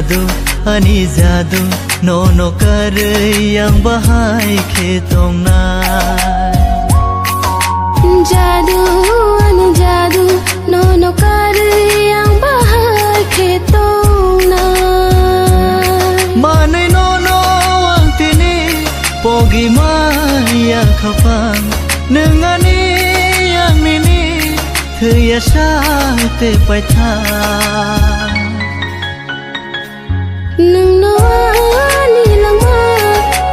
Jadu ani jadu nono kare yang bahai khetong na. Jadu ani jadu nono kare yang bahai khetong na. Manai nono ang tini pogi maya kapang nengani yang nini thaya te pai tha. Nung noani lang ma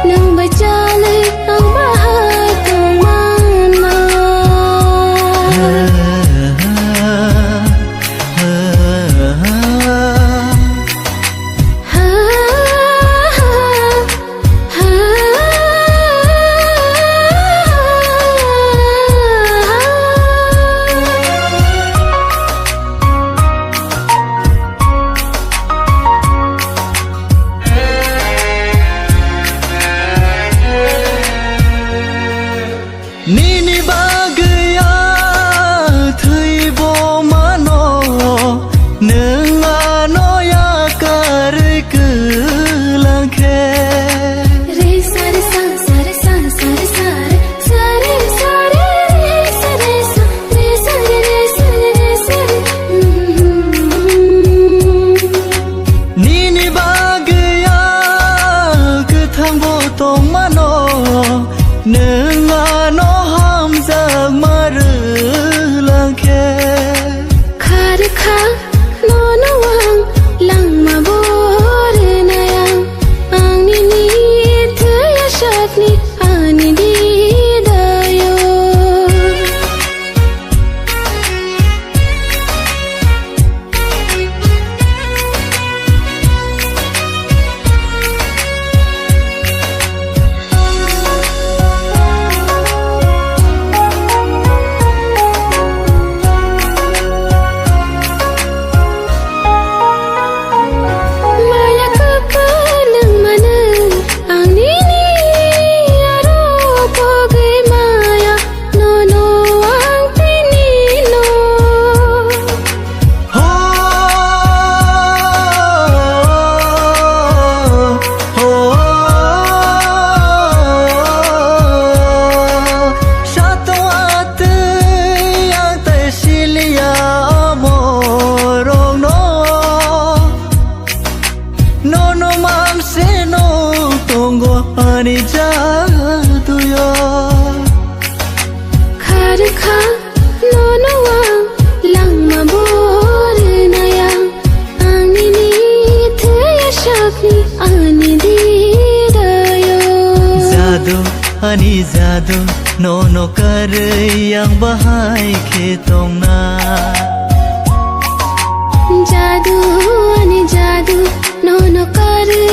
nung bajale ang bahai kong mana. Nini bagaya thui bo mano nung ano ya kare kulang khe. Re sa re sa sa re sa sa re sa re sa re sa re re sa re sa re sa re re sa re sa re. Nini bagaya ke thang bo tong mano nung ano Kha nono wang lang mabore nayang ang nini thaya shakni ani di dayo. Ani jadu yo Kha nono wang lang mabore nayang ang nini thaya shakni ani di dayo. Jadu ani jadu nono kare yang bahai khetong na. Jadu ani jadu nono kare